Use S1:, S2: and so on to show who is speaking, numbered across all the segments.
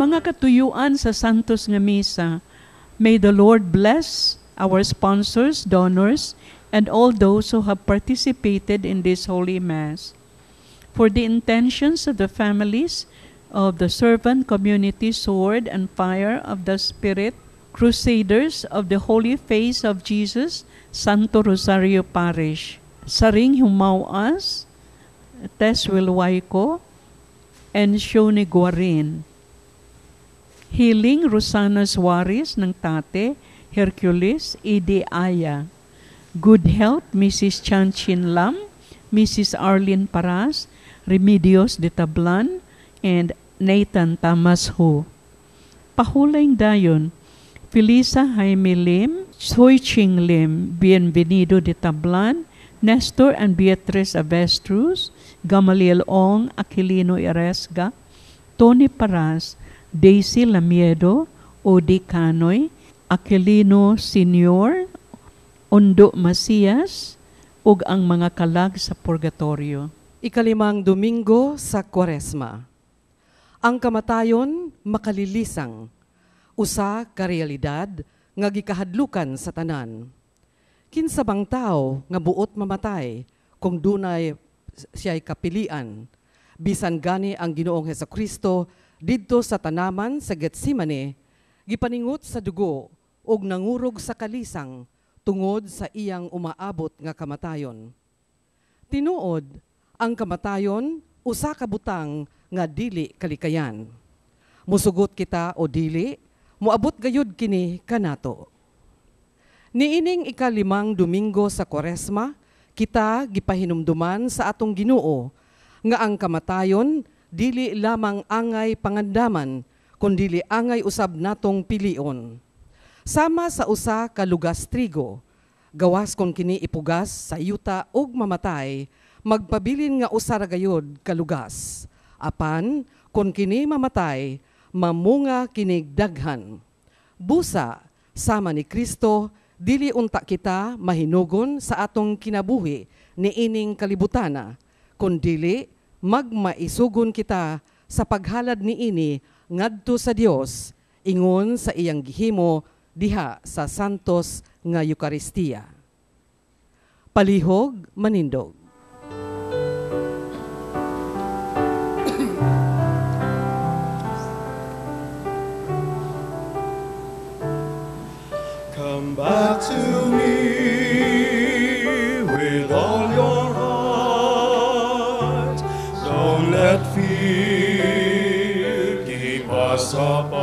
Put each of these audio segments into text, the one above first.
S1: Mga katuyuan sa Santos nga Misa, may the Lord bless our sponsors, donors, and all those who have participated in this Holy Mass. For the intentions of the families of the servant community, Sword and Fire of the Spirit, Crusaders of the Holy Face of Jesus, Santo Rosario Parish, Saring Humawas, Tess Wilwayco, and Shoni Guarin. Healing Rosana Suarez ng Tate, Hercules, Ede Aya. Good Health, Mrs. Chan Chin Lam, Mrs. Arlene Paras, Remedios de Tablan, and Nathan Tamas Ho. Pahulayng dayon, Felisa Jaime Lim, Soy Ching Lim, Bienvenido de Tablan, Nestor and Beatrice Avestruz, Gamaliel Ong, Aquilino Iresga, Tony Paras, Daisy Lamiedo, Odi Canoy, Aquilino Senior, Ondo Macias, ug ang mga kalag sa purgatorio.
S2: Ikalimang Domingo sa Kwaresma. Ang kamatayon makalilisang, usa ka realidad nga gikahadlukan sa tanan. Kinsa bang tao nga buot mamatay kung dunay siya'y kapilian, bisan gani ang Ginoong Hesukristo didto sa tanaman sa Getsemane, gipaningot sa dugo ug nangurog sa kalisang tungod sa iyang umaabot nga kamatayon. Tinuod, ang kamatayon usa ka butang nga dili kalikayan. Musugot kita o dili, moabot gayud kini kanato. Niining ikalimang Domingo sa Kwaresma, kita gipahinumduman sa atong Ginoo nga ang kamatayon dili lamang angay pangandaman, kundili angay usab natong pilion. Sama sa usa ka lugas trigo, gawas kon kini ipugas sa yuta ug mamatay, magpabilin nga usa ra gayud ka lugas. Apan kon kini mamatay, mamunga kinig daghan. Busa, sama ni Kristo, dili unta kita mahinugon sa atong kinabuhi niining kalibutana, kundili magmaisugon kita sa paghalad niini ngadto sa Dios ingon sa iyang gihimo diha sa santos nga Eucharistia. Palihog manindog.
S3: Come back to me with all your heart. Don't let fear keep us apart.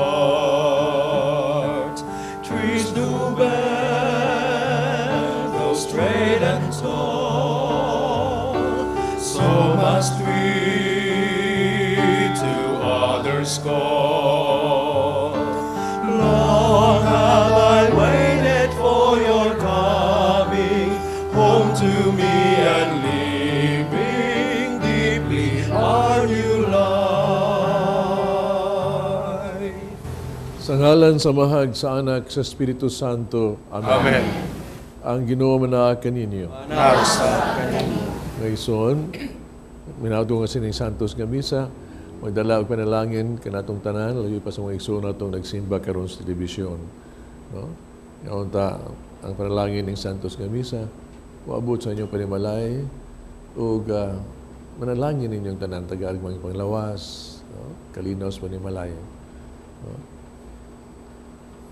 S3: Trees do bend, though straight and tall. So must we to others call. Long have I waited for your coming home to me, and living deeply our new life.
S4: Sa ngalan sa mahag sa anak sa Espiritu Santo. Amen.
S3: Amen.
S4: Ang Ginoo manaakan ninyo.
S3: Narsa kanimo.
S4: Ngayon, minato nga sining Santos nga Misa, magdala og panalangin kanatong tanan, labi pa sa mga igsoon natong nagsimba karon sa telebisyon. No? Yaon ta ang panalangin ng Santos nga Misa, maabot sa inyong panimalay, ug manalangin ninyong tanan tagaag mga panglawas, no? Kalinaw sa panimalay. No?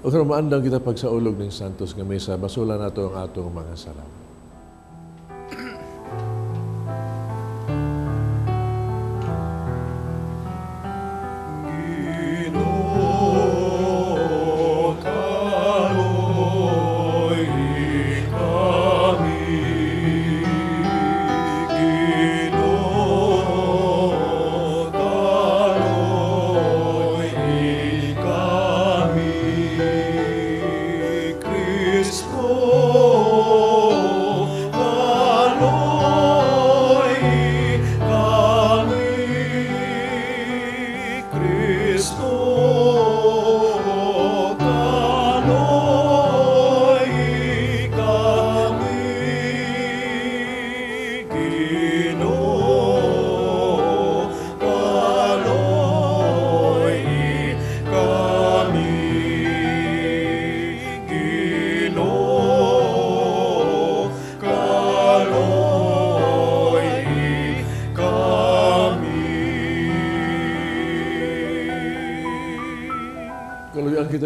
S4: O kung maandang kita pagsaulog ng Santos nga Misa, basulan nato ang atong mga sala.
S3: Cristo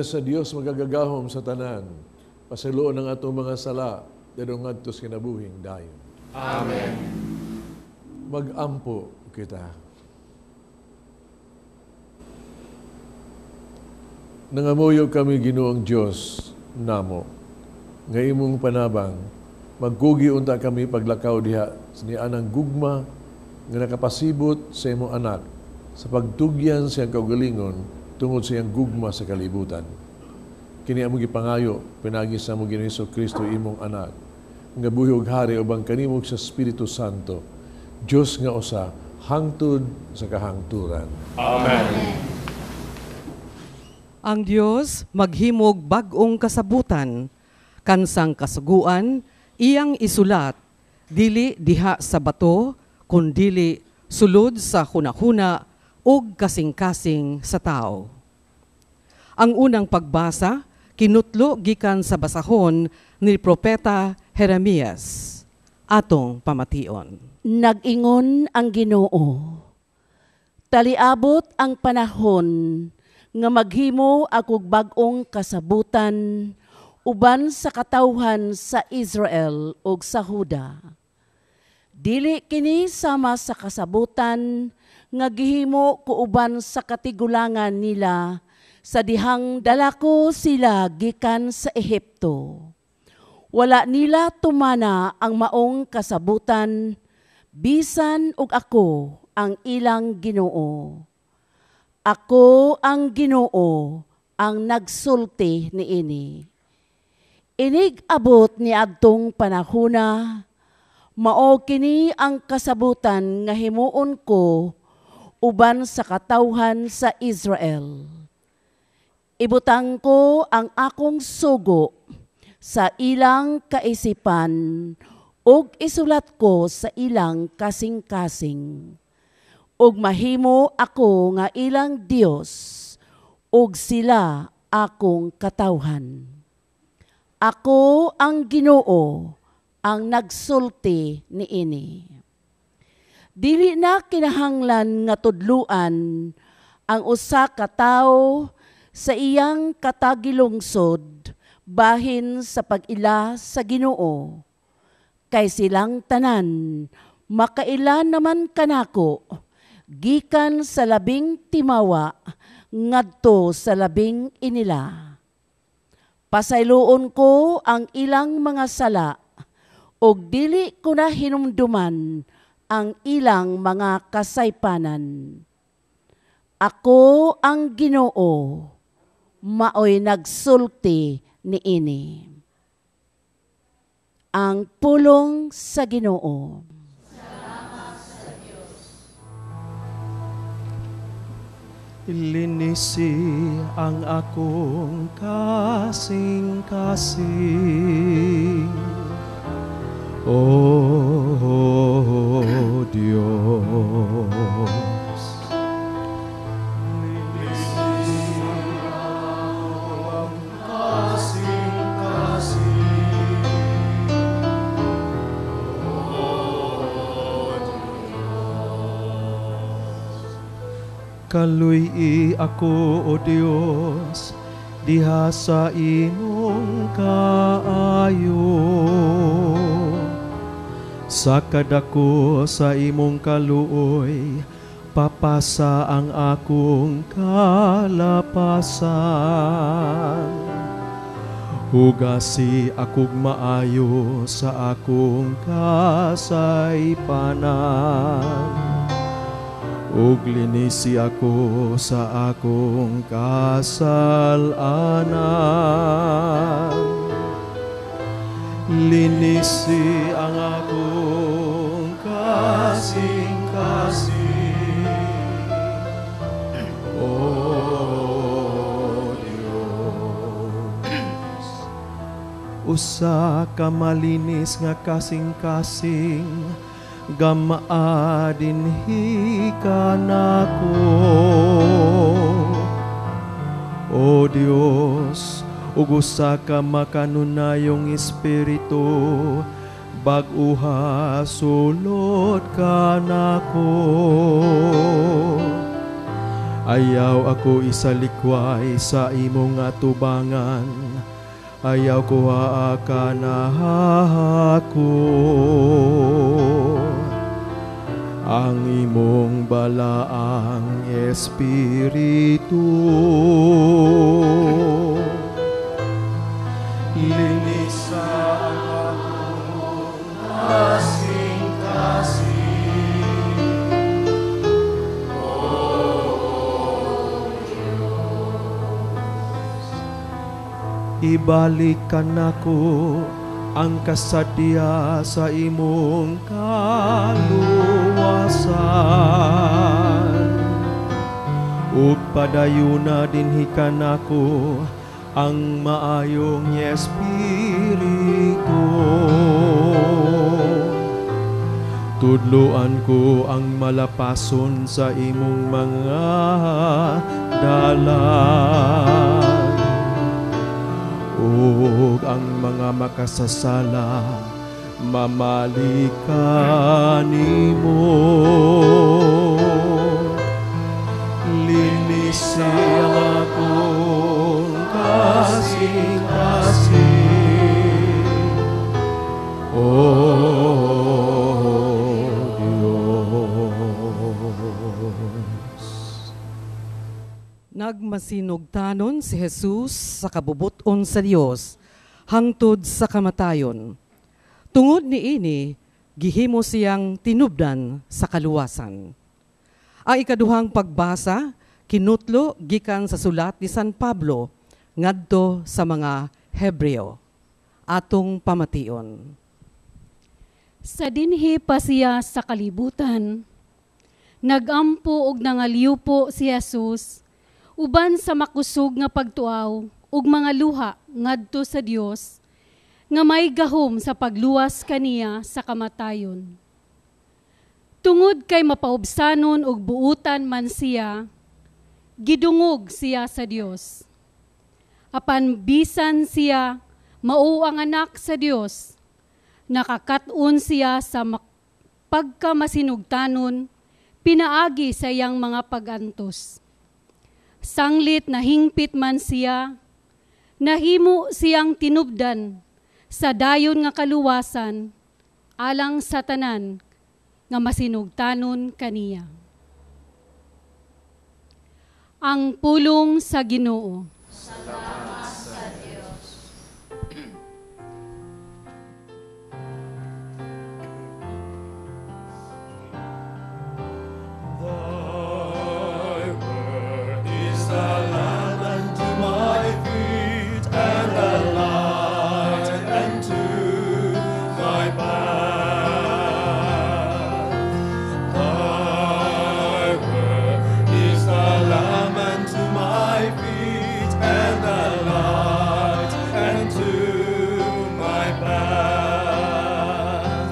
S4: kita sa Dios magagagahom sa tanan, pasiluon ng atong mga sala, dadong ngadto sa kinabuhing dayon.
S3: Amen.
S4: Mag-ampo kita. Nangamuyo kami Ginoong Dios namo, nga imong panabang, magkugi unta kami paglakaw diha ni anang gugma nga nakapasibot sa imong anak sa pagtugyan siyang kaugalingon tungod sa iyang gugma sa kalibutan. Kini among gipangayo pinagi sa among Ginoong Hesukristo imong anak, nga buhi ug hari ubang kanimog sa Espiritu Santo, Dios nga usa hangtod sa kahangturan.
S3: Amen.
S2: Ang Dios maghimog bag-ong kasabutan, kansang kasuguan, iyang isulat, dili diha sa bato, kundili sulod sa hunahuna ug kasing-kasing sa tao. Ang unang pagbasa, kinutlo gikan sa basahon ni Propeta Jeremias. Atong pamation.
S5: Nag-ingon ang Ginoo, taliabot ang panahon nga maghimo akog bag-ong kasabutan uban sa katawhan sa Israel ug sa Huda. Dili kini sama sa kasabutan nga gihimo ko uban sa katigulangan nila sa dihang dalako sila gikan sa Ehipto. Wala nila tumana ang maong kasabutan, bisan ug ako ang ilang Ginoo. Ako ang Ginoo, ang nagsulti niini. Inig abot ni adtong panahona, mao kini ang kasabutan nga himuon ko uban sa katawhan sa Israel. Ibutang ko ang akong sugo sa ilang kaisipan ug isulat ko sa ilang kasing-kasing. Ug mahimo ako nga ilang Dios, ug sila akong katawhan. Ako ang Ginoo, ang nagsulti niini. Dili na kinahanglan nga tudluan ang usa ka tawo sa iyang katagilungsod bahin sa pag-ila sa Ginoo. Kay silang tanan, makaila naman kanako, gikan sa labing timawa, ngadto sa labing inila. Pasayloon ko ang ilang mga sala, og dili ko na hinumduman ang ilang mga kasaypanan. Ako ang Ginoo, maoy nagsulti niini. Ang pulong sa Ginoo.
S3: Linisi ang akong kasing-kasing, O Diyos. Linisi ang kasing-kasing, kaluy ako, O Diyos, diha sa imong kaayo. Sa kadako sa imong kaluoy, papasa ang akong kalapasan. Hugasi akog maayo sa akong kasaypanan. Ug linisi ako sa akong kasalanan. Linisi ang akong kasing-kasing, O Diyos. Usa ka malinis nga kasing-kasing, gamaadinhi ka nako, O Diyos, ug usa ka makanunayong espiritu, bag-uha sulod ka nako. Ayaw ako isalikway sa imong atubangan, ayaw ko ka na ako. Ang imong balaang espiritu linisa akong kasing-kasing. Ibalikan ako ang kasadya sa imong kaluwasan. Ug padayuna dinhikan ako ang maayong espiritu. Tudloan ko ang malapason sa imong mga dalan. Ug ang mga makasasala mamalikan nimo. Linisi ang akong kasing-kasing, O Diyos.
S2: Nagmasinugtanon si Jesus sa kabubuton sa Dios hangtod sa kamatayon. Tungod niini, gihimo siyang tinubdan sa kaluwasan. Ang ikaduhang pagbasa, kinutlo gikan sa sulat ni San Pablo ngadto sa mga Hebreo. Atong pamation.
S6: Sa dinhi pa siya sa kalibutan, nagampo og nangaliw po si Jesus, uban sa makusog nga pagtuaw ug mga luha ngadto sa Dios, nga may gahom sa pagluwas kaniya sa kamatayon. Tungod kay mapaubsanon og buutan man siya, gidungog siya sa Dios. Apan bisan siya mao ang anak sa Dios, nakakaton siya sa pagkamasinugtanon, pinaagi sa iyang mga pagantos. Sanglit na hingpit man siya, nahimo siyang tinubdan sa dayon nga kaluwasan, alang sa tanan nga masinugtanon kaniya. Ang pulong sa Ginoo.
S7: Salamat sa Diyos.
S3: Thy word is a lamp unto my feet and a light unto my path. Thy word is a lamp unto my feet and a light unto my path.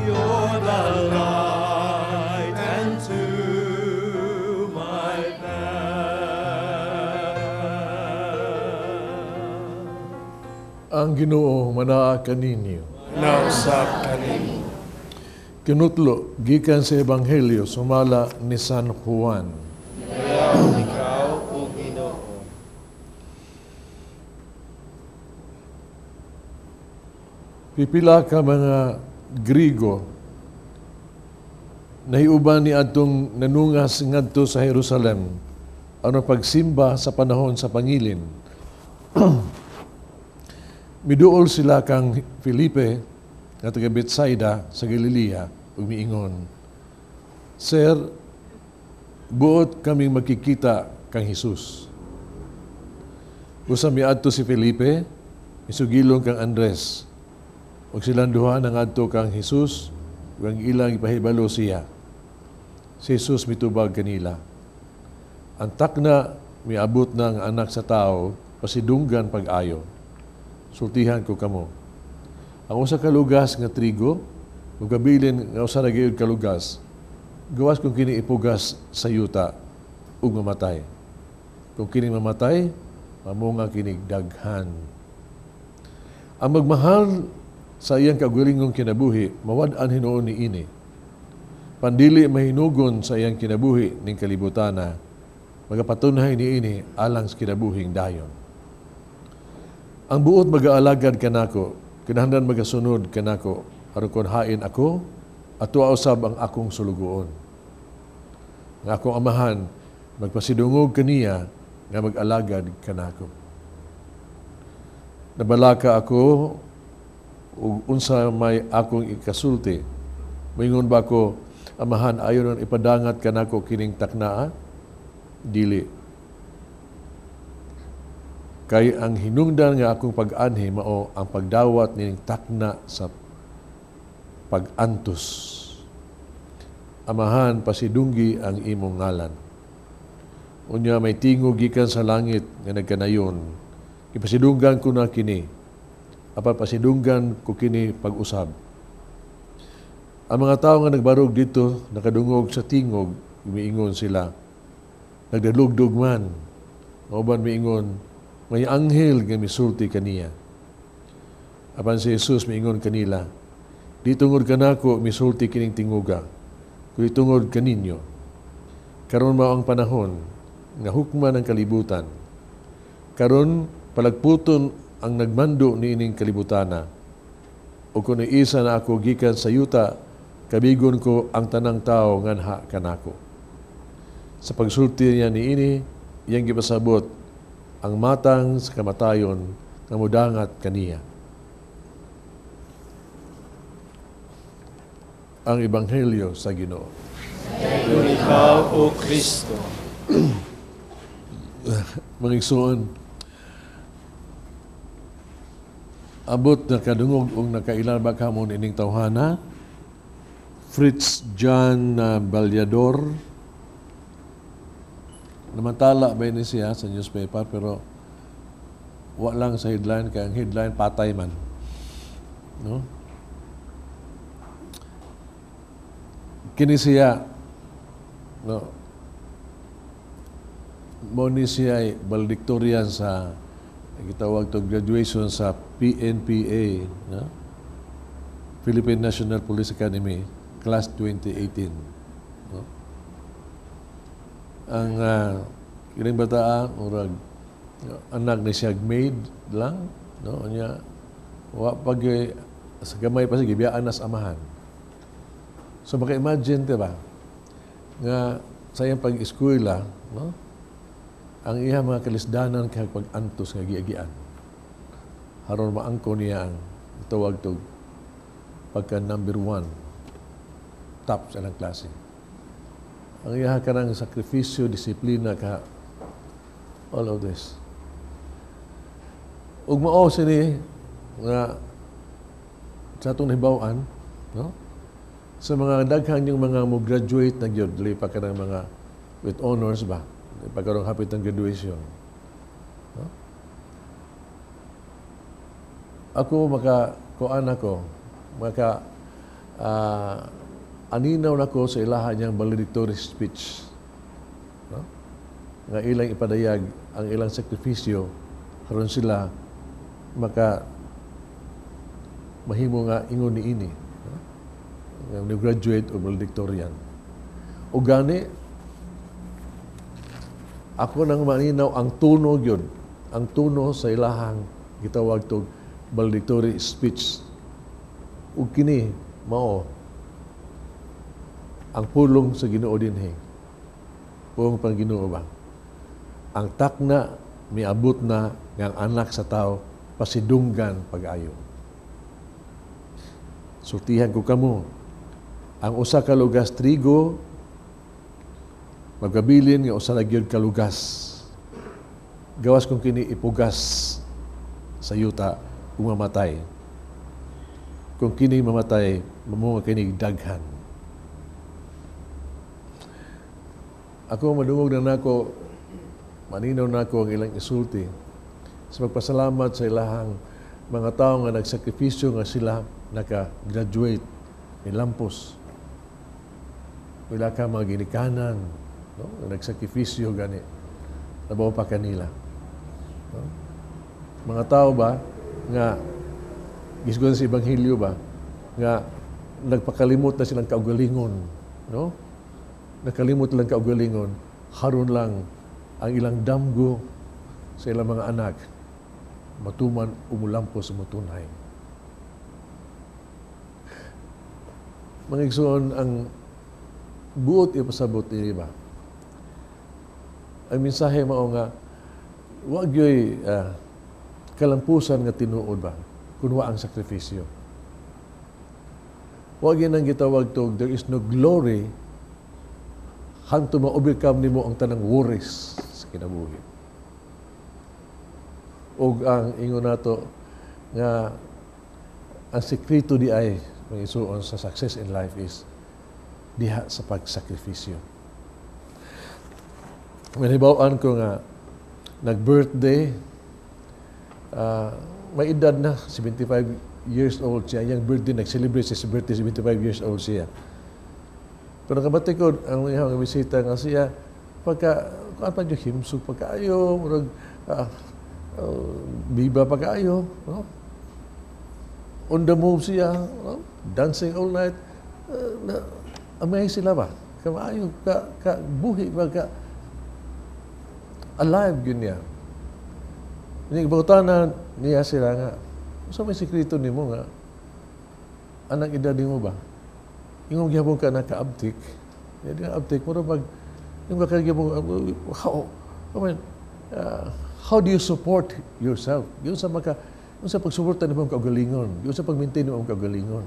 S3: You're the light unto my path.
S4: Ang Ginoo manaa kaninyo.
S3: Nausap kanin.
S4: Kinutlo gikan sa Ebanghelyo sumala ni San Juan.
S3: Ikaw o Ginoo.
S4: Pipila ka mga Grigo nahiuban ni adtong nanungas ngadto sa Jerusalem ano pagsimba sa panahon sa pangilin. Miduol sila kang Felipe nga taga Betsaida sa Galilea ug miingon, Sir, buot kaming makikita kang Jesus. Usa miadto si Felipe, misugilong kang Andres. Ug silang duha nangadto kang Jesus, ug ang ilang ipahibalo siya. Si Jesus mitubag kanila. Antak na miabot na ang anak sa tao, pasidunggan pag-ayo. Sultihan ko kamo. Ang usa ka lugas nga trigo, ug kabilin nga usa na gayud ka lugas, gawas kung kini ipugas sa yuta ug mamatay. Kung kini mamatay, mamunga kinig daghan. Ang magmahal sa iyang kagulingong kinabuhi, mawad-an hinuon ni ini. Pandili mahinugon sa iyang kinabuhi ning kalibutana, magapatunhay niini alang sa kinabuhing dayon. Ang buot mag-aalagad kanako, kinahanglan magasunod kanako, aron kon hain ako, at tuwa usab ang akong sulugoon. Ang akong amahan, magpasidungog kaniya nga mag-alagad kanako. Nabalaka ako, ug unsa may akong ikasulti. Moingon ba ko, amahan, ayon ipadangat kanako kining taknaa? Dili. Kay ang hinungdan nga akong pag-anhi mao ang pagdawat ning takna sa pag-antos. Amahan, pasidunggi ang imong ngalan. Unya may tingog gikan sa langit nga nagkanayon. Ipasidunggan ko na kini. Apan pasidunggan ko kini pag-usab. Ang mga tao nga nagbarog dito, nakadungog sa tingog, umiingon sila. Nagdalugdog man. Mauban miingon, may anghel nga misulti kaniya. Apan si Jesus miingon kanila, di tungod kanako misulti kining tinguga, kundi tungod kaninyo. Karon mao ang panahon nga hukman ang kalibutan. Karon palagputon ang nagmando niining kalibutana. O kung isa na ako gikan sa yuta, kabigon ko ang tanang tao nganha kanako. Sa pagsulti niya niini, iyang gipasabot ang matang sa kamatayon nga mudangat kaniya. Ang Ebanghelyo sa Ginoo.
S3: Kung ikaw, O Kristo.
S4: Mga igsoon, abot na kadungog o nakailabag ka mo ining tawhana, Fritz John Balyador, namantala ba ni siya sa newspaper, pero wala lang sa headline, kaya ang headline patay man. No? Kini siya, no, mo ni siya ay valedictorian sa gitawag to graduation sa PNPA, no? Philippine National Police Academy, class 2018. No? Ang ilang bata urag anak ni siya maid lang, no? Nya wa pag sa gamay pa sige biyaan nas amahan. So maka-imagine, diba, nga sa iyang pag-eskwela, no? Ang iya mga kalisdanan kaya pag-antos nga giagian. Haron maangko niya ang tawag to pagka number 1, top sa ilang klase. Ang iya ka ng sakripisyo, disiplina ka, all of this. Ug mao sini nga sa atong nahibaw-an, no? Sa mga daghang yung mga mo graduate na gyud, dili pa ka ng mga with honors ba? Pagkarong hapit ng graduation. No? Ako kuan ako, aninaw nako sa ilaha niyang valedictory speech. No? Nga ilang ipadayag ang ilang sakripisyo karon sila mahimo nga ingon niini. Nga graduate o valedictorian. O gani, ako nang maninaw ang tuno yun. Ang tuno sa ilahang gitawag to valedictory speech. Ug kini mao ang pulong sa Ginoo dinhi. Pulong pang Ginoo ba? Ang takna miabot na ng anak sa tao pasidunggan pag-ayo. Sultihan ko kamo, ang usa ka lugas trigo magabilin nga usa na gyud ka lugas. Gawas kung kini ipugas sa yuta kung mamatay. Kung kini mamatay, mamunga kini daghan. Ako madungog na nako, maninaw nako ang ilang isulti sa pagpasalamat sa ilahang mga tao nga nagsakripisyo nga sila naka-graduate ni Lampos. Wala ka mga ginikanan, no? Nagsakripisyo gani. Nabaw pa kanila. No? Mga tao ba nga gisgon sa Ebanghelyo ba nga nagpakalimot na silang kaugalingon, no? Nakalimot lang kaugalingon, haron lang ang ilang damgo sa ilang mga anak matuman umulampo sa mutunay. Mga igsoon, ang buot ipasabot ni iba. Ang mensahe mao nga, wag yo'y kalampusan nga tinuod ba, kunwa ang sakripisyo. Wag yun ang gitawag to, there is no glory hangtod ma-overcome nimo ang tanang worries sa kinabuhi. O ang ingon nato nga ang sekreto di ay may isuon sa success in life is diha sa pagsakripisyo. Manibawaan ko nga nag-birthday, may edad na, 75 years old siya. Yung birthday, nag-celebrate siya sa birthday, 75 years old siya. Pero kabati ko, ang iyang bisita nga siya, pagka, kung pa yung himsog pagkaayo, biba pagkaayo, no? On the move siya, no? Dancing all night, amay sila ba? Kamaayo, buhi ba ka, alive yun niya. Ibautan niya sila nga, so may sekreto ni mo nga, anang edad mo ba? Yung gyapon ka naka-uptick, hindi nga uptick, pero pag, yung kakagya mo, how do you support yourself? Yun sa pagsuporta mo ang kagalingon, yun sa pag-maintain mo ang kagalingon.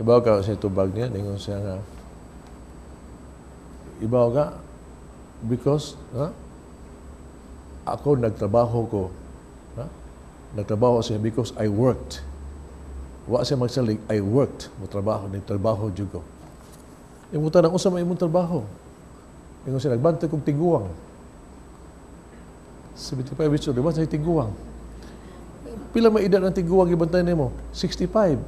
S4: Ibaw ka sa tubag niya, ningon siya nga, ibaw ka, because, ako nagtrabaho ko, nagtrabaho siya because I worked. Wa siya magsalig, I worked. Nagtrabaho dyan ko. Yung tanang usa may imong trabaho. Yung siya, nagbantay kong tiguang. 75 years old, nagbantay tiguang. Pila may edad ng tiguang ibantay na mo? 65.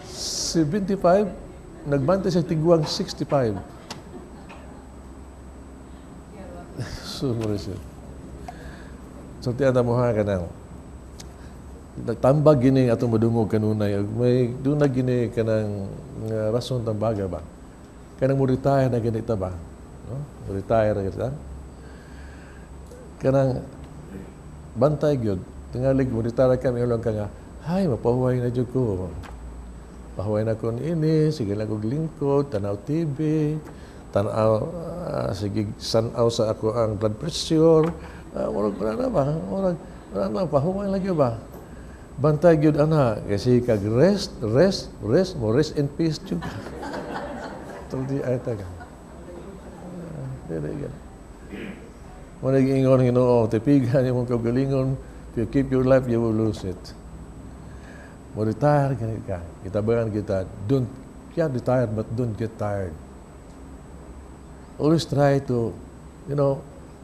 S4: 75, nagbantay sa tiguang 65. Sumuro siya. So, tiyata mo ha ka nang nagtambag gini atong madungog kanunay. May doon na gini ka ng rason tambaga ba? Kanang mo retire na ganita ba? No? Mo retire na ganita. Kanang bantay gyud. Tingalig mo retire kami ulang ka nga, hay, mapahuway na dyan ko. Pahuway na ko ini, sige lang kong lingkod, tanaw TV, tanaw, sige, sanaw sa ako ang blood pressure, wala na ba? Wala na, pahuway lang yun ba? Bantay gyud ana kasi kag rest mo rest in peace jud. Tuldi ay taga. Dili gyud. Mo nag-ingon Ginoo, tipigan imong kagalingon, if you keep your life you will lose it. Mo retire ka. Kitabangan kita, don't get retired but don't get tired. Always try to,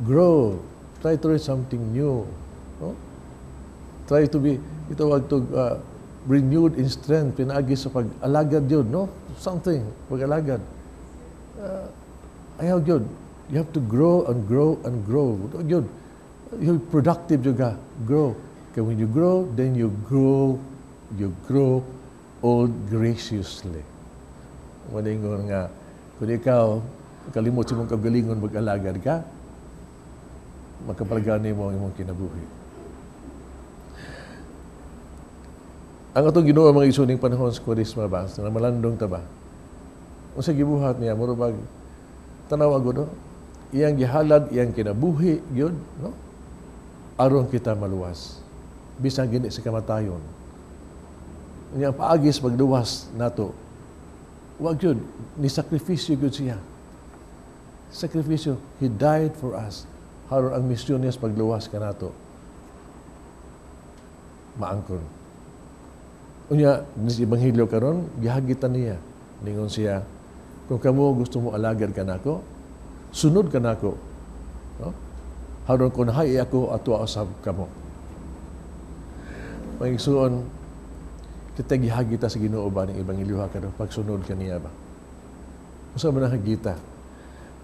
S4: grow. Try to read something new. No? Try to be itawag to renewed in strength, pinaagi sa pag-alagad yun, no? Something, pag-alagad. Ayaw yun. You have to grow and grow and grow. Yun. You're productive juga. Grow. Okay, when you grow, then you grow old graciously. Maningon nga, kung ikaw, kalimot sa mong kagalingon mag-alagad ka, makapalagani mo ang imong kinabuhi. Ang atong Ginoo mga isuning panahon sa Kwaresma ba, na malandong ta ba? O sa gibuhat niya, murubag, tanaw ako, no? Iyang gihalad, iyang kinabuhi, yun, no? Aron kita maluwas. Bisang gini sa kamatayon. Iyang paagis magluwas nato. Wag yun, ni sakripisyo yun siya. Sakripisyo, He died for us. Haron ang misyon niya sa pagluwas ka nato. Maangkon. Unya, sa Ebanghelyo karon, gihagitan niya. Ningon siya, kung kamo gusto mo alagad ka nako, sunod ka nako. No? Haron kung hay ako ato asab kamo. Pagsuon, kita gihagita sa Ginoo ba ng Ebanghelyo karon pagsunod kaniya ba? Usa man hagita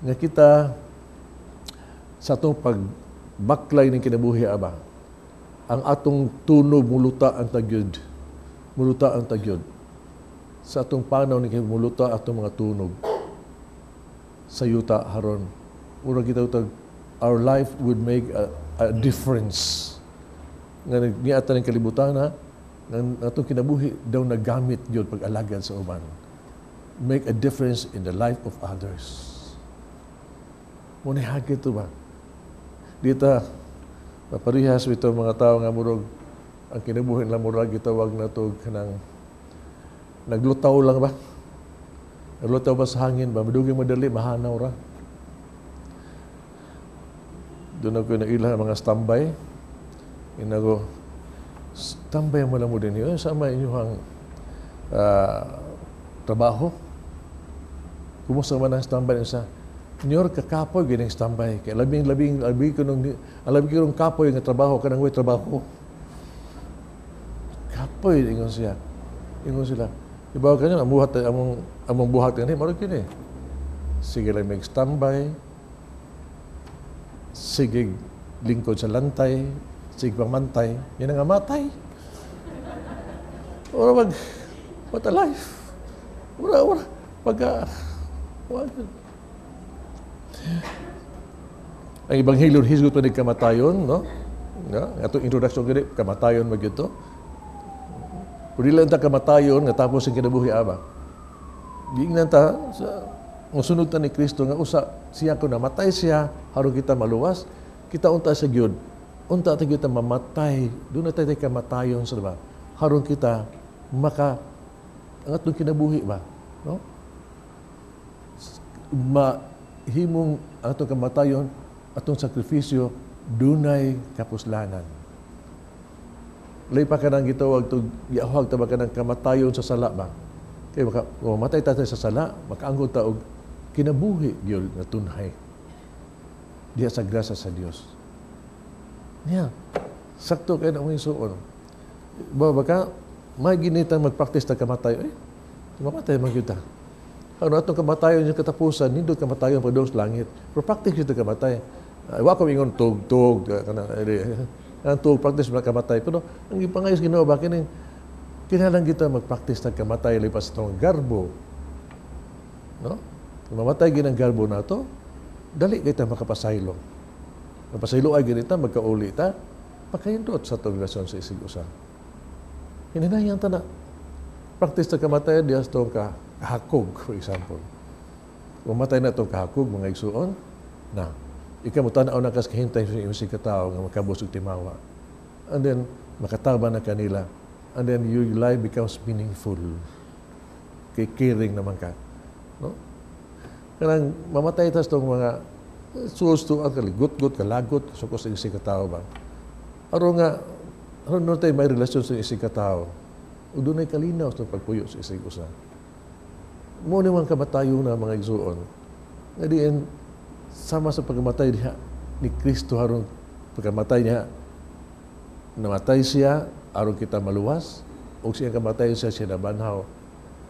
S4: nga kita sa atong pagbaklay ng kinabuhi ba, ang atong tunog muluta ang tagyod. Muluta ang tagyod. Sa atong panaw ni muluta atong mga tunog. sa yuta haron. Murag kita utag, our life would make a difference. Nga niata ng kalibutan na, nga itong kinabuhi daw nagamit yun pag-alagad sa uban. Make a difference in the life of others. Muna hagit ito ba? Dito, maparihas ito mga tao nga murag, ang kinabuhin lang murag gitawag na ito kanang naglutaw lang ba? Naglutaw ba sa hangin ba? Maduging madali, mahanaw ra. Doon ako na ilang mga standby. Inago, standby mo lang mo din yun. Sama inyong trabaho. Kumusta man ang standby niya sa Nyor kakapoy gining standby kay labing ko nung kapoy nga trabaho kanang way trabaho. Kapoy ingon siya. Ingon sila. Ibaw kanya among buhat kani maro kini. Sige lang mag standby. Sige lingkod sa lantay, sige pamantay, yan nga matay. Ora what a life. Ora pagka ang Ebanghelyo hisgot pa ni kamatayon, no? Atong introduction gani kamatayon magyud to. Pwede lang ta kamatayon nga tapos ang kinabuhi aba. Giingnan ta sa musunod ta ni Kristo nga usa siya ko namatay siya aron kita maluwas, kita unta sa gyud. Unta ta kita mamatay, doon na tayo kamatayon sa ba. Aron kita ang atong kinabuhi ba, no? Himong atong kamatayon, atong sakripisyo, dunay kapuslanan. Lay pa ka nang gitawag to, yahwag ta ba ka ng kamatayon sa sala ba? Kaya mamatay tayo sa sala, makaangkot ta og kinabuhi gyud nga tunhay. Diya sa grasa sa Dios. Niya, sakto kayo na mong isuon. Baka, may ginitang mag-practice na kamatayon. Mamatay magyud ta. Ano atong kamatayon yung katapusan, nindot kamatayon pa doon sa langit. Pero practice ito kamatay. Iwa ko ingon tug-tug, tug, practice na kamatay. Pero ang ipangayos ginawa, bakit kinalang kita mag-practice na kamatay lipas itong garbo. No? Kung mamatay ginang garbo na ito, dali kita makapasaylo. Mapasaylo ay ganita, magkauli ta, pagkayindot sa itong relasyon sa isig usan. Hininayang ta na. Practice na kamatay, diya itong kahakog, for example. Mamatay na itong kahakog, mga igsuon, na ikaw mo tanaw na kas kahintay sa iyong sikataw nga makabusog timawa. And then, makataba na kanila. And then, your life becomes meaningful. Kay caring naman ka. No? Kanang mamatay tas itong mga suos-tuan, kaligut-gut, kalagot, sukos sa iyong sikataw ba? Aron tayo may relasyon sa iyong sikataw. O doon ay kalinaw sa pagpuyo sa isig usa. Mo naman kamatayo na mga igsuon. Nga diin, sama sa pagkamatay niya ni Kristo aron pagkamatay niya, namatay siya aron kita maluwas, o siya kamatay siya nabanhaw.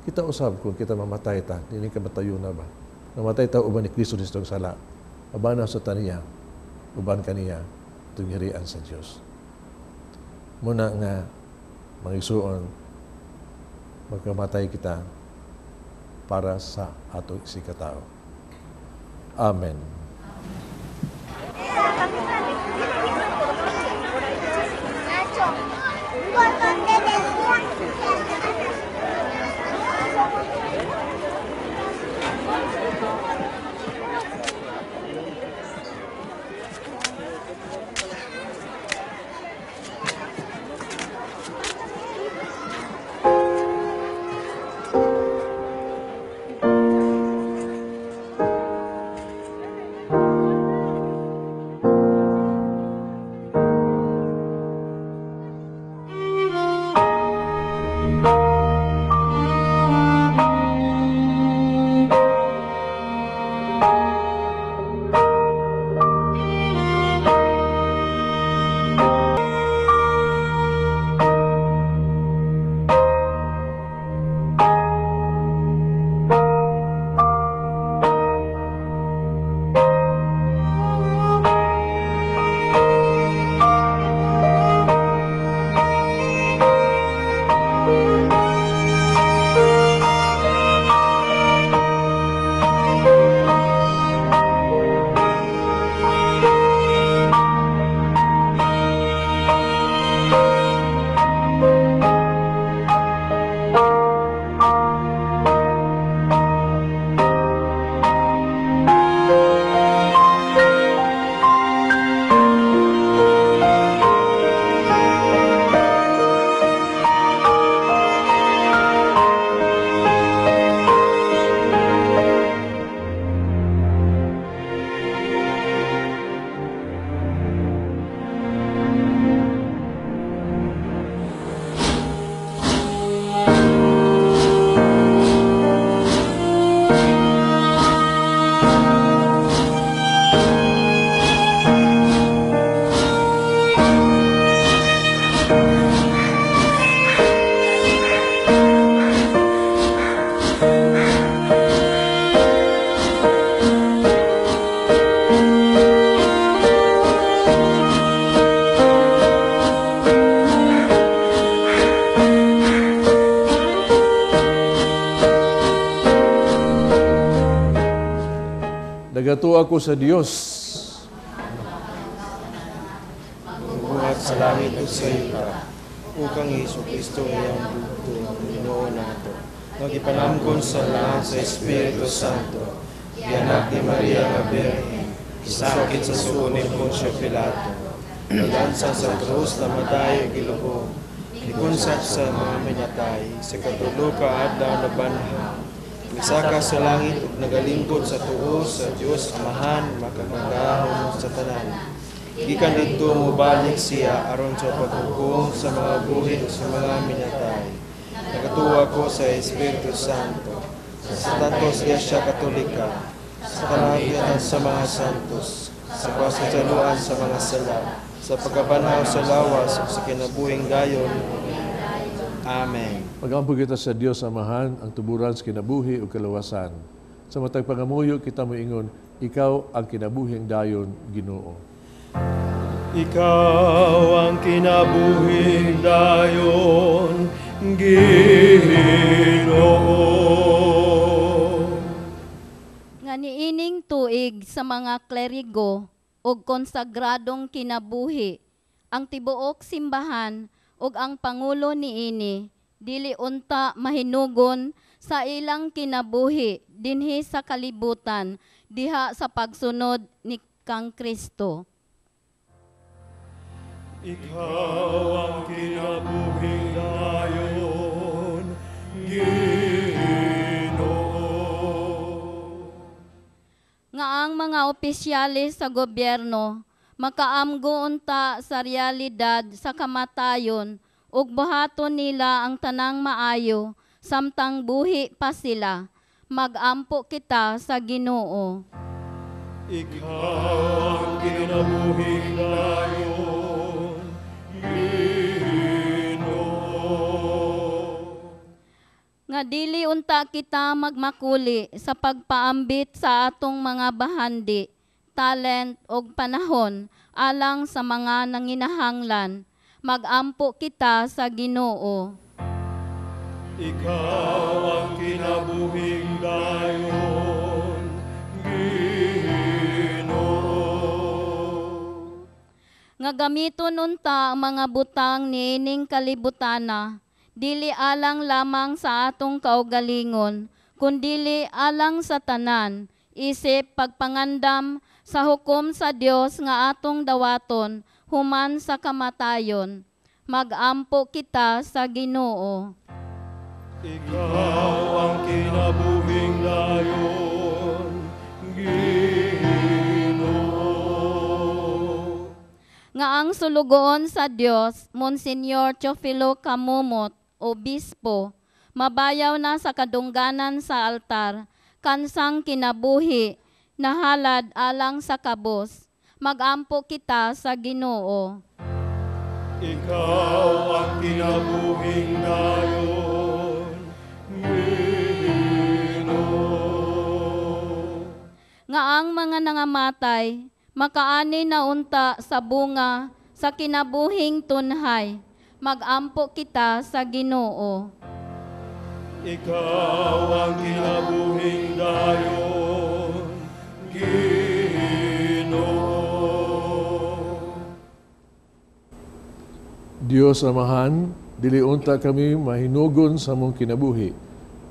S4: Kita usab kung kita mamatay ta, dili kamatayo na ba? Namatay ta uban ni Kristo nitong sala. Abana sa taniya, uban kaniya, tunghirian sa Dios. Muna nga mga igsuon, magkamatay kita para sa atong isikataw. Amen. Nagatuwa ko sa Dios.
S8: Buhat sa langit o sa yuta, ukang Hesus Kristo ngayong bugto, Ginoo nato. Magipanamkon sa lahat sa Espiritu Santo, anak ni Maria nga Birhen, isakit sa suon ni Poncio Pilato, nalansa sa krus na matay o gilubong, ikunsat sa mga minatay, sa katulo ka adlaw na banha, misaka sa langit ug nagalingkod sa tuo sa Dios Amahan, makakagahom sa tanan. Gikan dito mobalik siya aron sa paghukom sa mga buhi o sa mga minatay. Nagatuwa ko sa Espiritu Santo, sa tantos Iglesia Katolika, sa kalahian sa mga santos, sa kasasaluan sa mga sala, sa pagkabanhaw sa lawas o sa kinabuhing dayon. Amen.
S4: Mag-ampun kita sa Dios Amahan, ang tuburan sa kinabuhi o kalawasan. Sa matag pangamuyo kita moingon, ikaw ang kinabuhing dayon, Ginoo.
S3: Ikaw ang kinabuhing dayon, Ginoo.
S9: Nga niining tuig sa mga klerigo o konsagradong kinabuhi, ang tibuok simbahan o ang pangulo niini, dili unta mahinugon sa ilang kinabuhi dinhi sa kalibutan, diha sa pagsunod ni kang Kristo.
S3: Ikaw ang kinabuhing dayon, Ginoo.
S9: Nga ang mga opisyalis sa gobyerno makaamgo unta sa realidad sa kamatayon ug buhaton nila ang tanang maayo samtang buhi pa sila. Mag-ampo kita sa Ginoo.
S3: Ikaw ang kinabuhing dayon, Ginoo.
S9: Nga dili unta kita magmakuli sa pagpaambit sa atong mga bahandi, talent o panahon alang sa mga nanginahanglan. Mag-ampo kita sa Ginoo.
S3: Ikaw ang kinabuhing dayon, Ginoo.
S9: Nga gamiton unta ang mga butang niining kalibutana, dili alang lamang sa atong kaugalingon, kundili alang sa tanan, isip pagpangandam sa hukom sa Dios nga atong dawaton, human sa kamatayon. Mag-ampo kita sa Ginoo.
S3: Ikaw ang kinabuhing dayon, Ginoo.
S9: Nga ang sulugoon sa Dios, Monsignor Teofilo Camumot, Obispo, mabayaw na sa kadungganan sa altar, kansang kinabuhi, nahalad alang sa kabos. Mag-ampo kita sa Ginoo.
S3: Ikaw ang kinabuhing dayon, Ginoo.
S9: Nga ang mga nangamatay, makaani na unta sa bunga sa kinabuhing tunhay. Mag-ampo kita sa Ginoo.
S3: Ikaw ang kinabuhing dayon, Ginoo.
S4: Dios Amahan, dili unta kami mahinugon sa mong kinabuhi.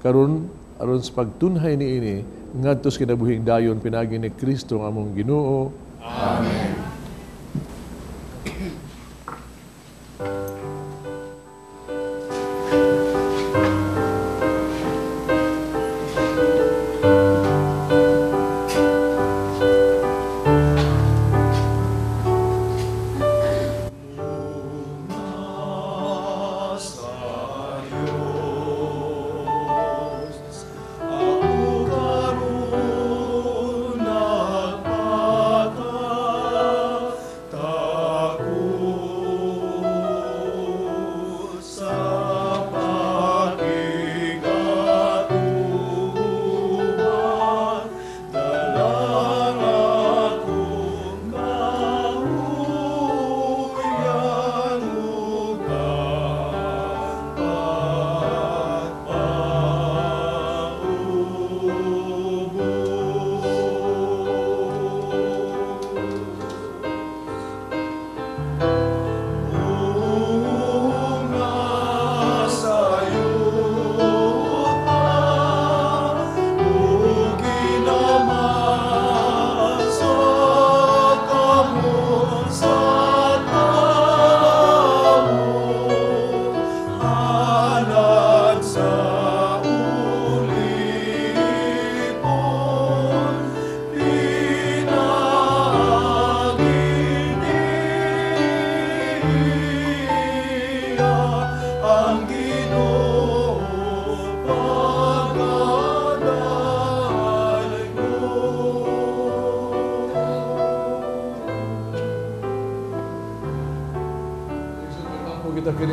S4: Karon aron sa pagtunhay niini ngadto sa kinabuhing dayon pinagi ni Kristo nga among Ginoo. Amen.
S3: Ako karon nagpaka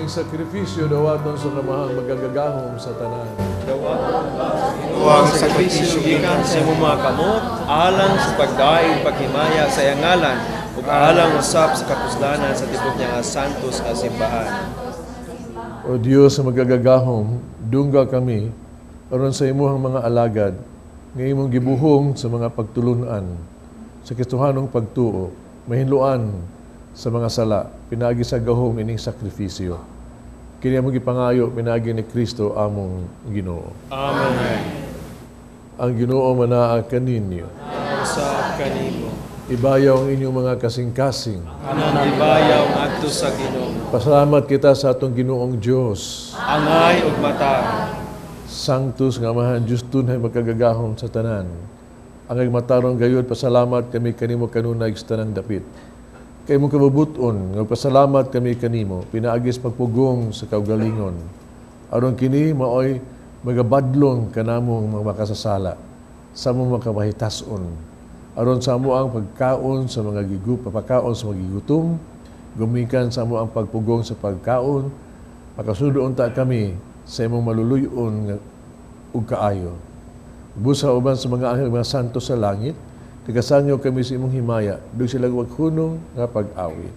S4: ining sakripisyo dawaton sa kamahang magagagahom sa tanan.
S8: Huwag sakrisyo gikan sa imong mga kamot, alang sa pagdaig paghimaya sa iyang ngalan, ug alang usap sa kapuslanan sa tibok niya nga santos nga simbahan.
S4: O Diyos sa magagagahom, dungga kami aron sa imuhang mga alagad, nga imong gibuhong sa mga pagtulunan, sa kituhanong pagtuo, mahinluan sa mga sala, pinagi sa gahom ining sakripisyo. Kini among gipangayo, pinagi ni Kristo among Ginoo.
S8: Amen.
S4: Ang Ginoo manaa kaninyo.
S8: Sa kanimo.
S4: Ibayaw ang inyong mga kasing-kasing.
S8: Anang ibayaw ngadto sa Ginoo.
S4: Pasalamat kita sa atong Ginoong Dios.
S8: Angay ug mata.
S4: Sanctus nga Amahan Diyos tunay magkagagahom sa tanan. Ang agmatarong gayud pasalamat kami kanimo kanunay sa tanang dapit. Kay mong kabubuton, nga pasalamat kami kanimo, pinaagis pagpugong sa kaugalingon. Aron kini maoy magabadlong kanamong mga makasasala sa mong makabahitason. Aron sa mo ang pagkaon sa mga papakaon sa mga gigutom, gumikan sa mo ang pagpugong sa pagkaon, makasudoon ta kami sa imong maluluyon ug kaayo. Busa uban sa mga anghel mga santo sa langit, tigasanyo kami sa imong himaya, doon sila waghunong nga pag-awit.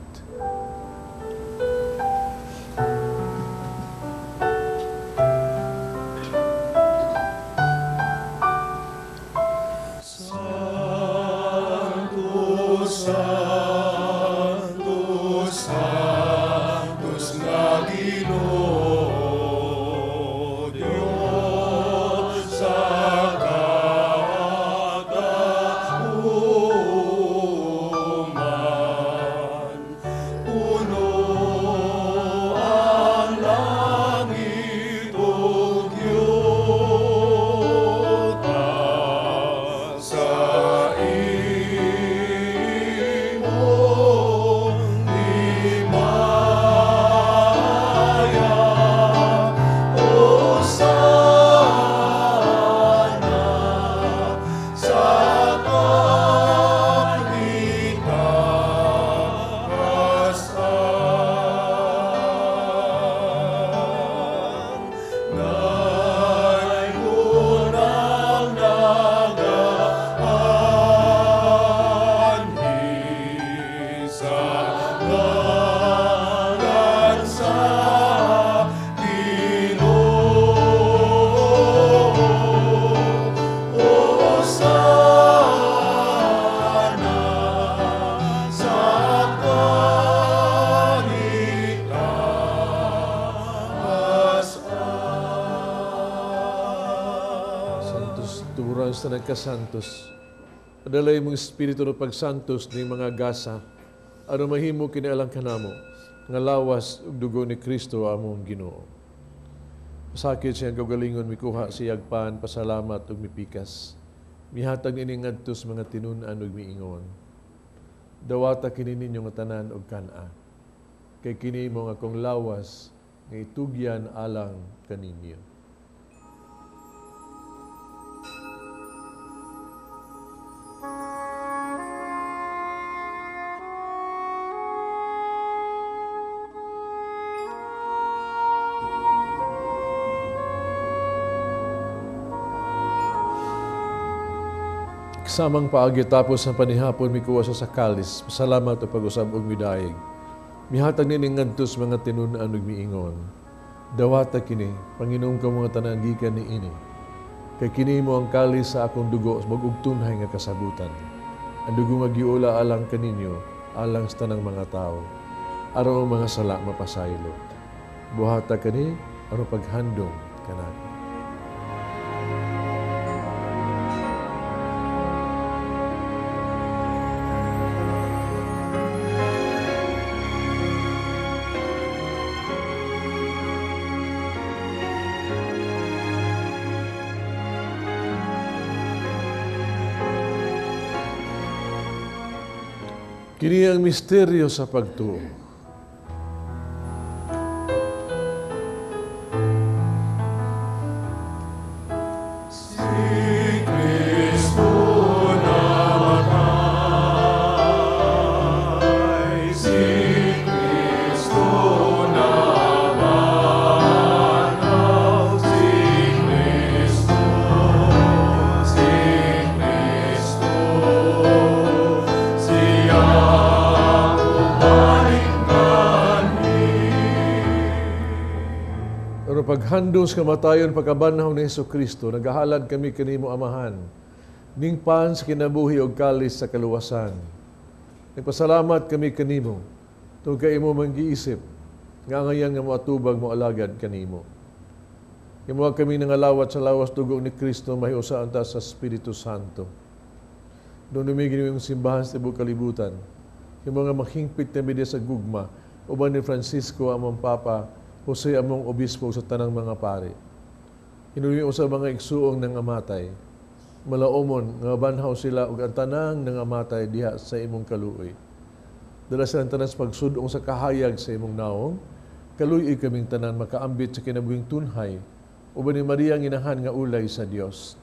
S4: Tuburan sa nagkasantos, padalay mong Espiritu ng pagsantos ng mga gasa, ano mahimo kinialang kanamo, nga lawas ug dugo ni Kristo among Ginoo. Pasakit siyang kagalingon, mikuha siyag pan, pasalamat ug mipikas. Mihatag ini ngadto sa mga tinunan ug miingon. Dawata kini ninyo nga tanan ug kana. Kay kini mo nga kong lawas nga itugyan alang kaninyo. Samang paagi tapos ang panihapon mikuha sa kalis, pasalamat o pag-usab og midaig. Mihatag nining ngadtos mga tinunan ug miingon. Dawata kini, Panginoon ka mga tanan gikan ni ini. Kay kini mo ang kalis sa akong dugo mag tunhay nga kasabutan. Ang dugo magiula alang kaninyo, alang sa tanang mga tao. Araw ang mga sala mapasaylo. Buhata kani, aron paghandong kanako. Kini ang misteryo sa pagtuo. Pero paghandong sa kamatayon pagkabanhaw ni Jesucristo, nagahalad kami kanimo amahan, ning pan sa kinabuhi o kalis sa kaluwasan. Nagpasalamat kami kanimo, tungod kay imo mang-giisip, nga ngayon nga moatubag mo alagad kanimo. Imuha kami nangalawat sa lawas dugo ni Kristo, mahiusaan ta sa Espiritu Santo. Doon dumigin yung simbahan sa tibuok kalibutan, yung mga mahingpit na media sa gugma, uban ni Francisco among Papa, Jose among Obispo sa tanang mga pari. Inuliyo sa mga igsuong ng amatay, malaomon nga banhaw sila ug ang tanang ng amatay diha sa imong kaluoy. Dala sa tanas pagsudong sa kahayag sa imong naong, kaluoy kaming tanan makaambit sa kinabuhing tunhay, uban ni Maria ang inahan nga ulay sa Dios,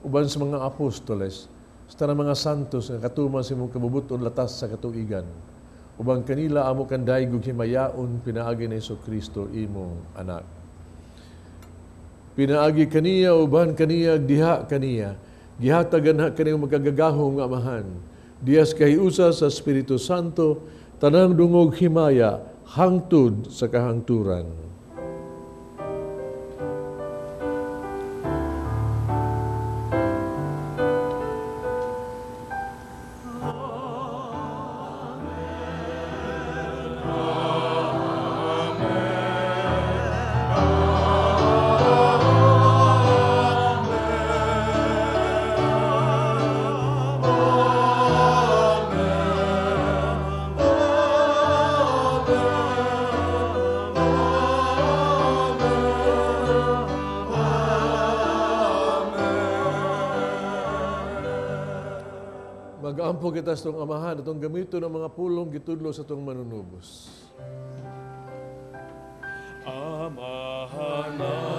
S4: uban sa mga apostoles, sa tanang mga santos nga katuman sa imong kabubuton latas sa katuigan. Ubang kanila amo kan daigog himayaon pinaagi ni Jesucristo imong anak. Pinaagi kaniya uban kaniya diha kaniya. Gihatagan ha kaniyang magagagahong amahan. Diyas kahiusa sa Espiritu Santo tanang dungog himaya hangtod sa kahangturan. Mag-aampo kita sa itong amahan, itong gamito ng mga pulong gitudlo sa itong manunubos.
S8: Amahan namin,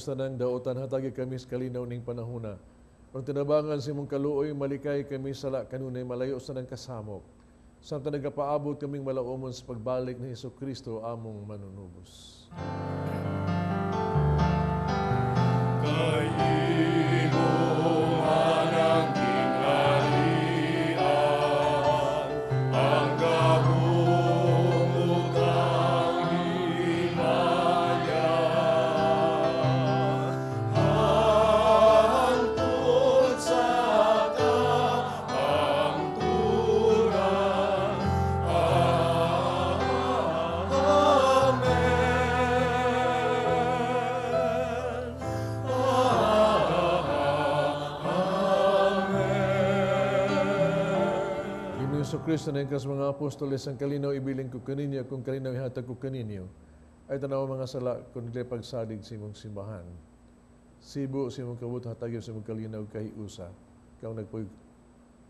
S4: sa nang daotan hatagi kami sa kalinaw ning panahuna. Kung tinabangan si mong kaluoy, malikay kami sala kanunay malayo sa nang kasamok. Samtang nagapaabot kaming malaumon sa pagbalik ni Jesucristo among manunubos. Kristo na kas mga apostoles ang kalinaw ibiling ko kaninyo kung kalinaw ihatag ko kaninyo ay tanaw mga sala kung nilay pagsadig sa imong simbahan. Sibo si mong kabut hatagim sa mong kalinaw kahiusa. Ikaw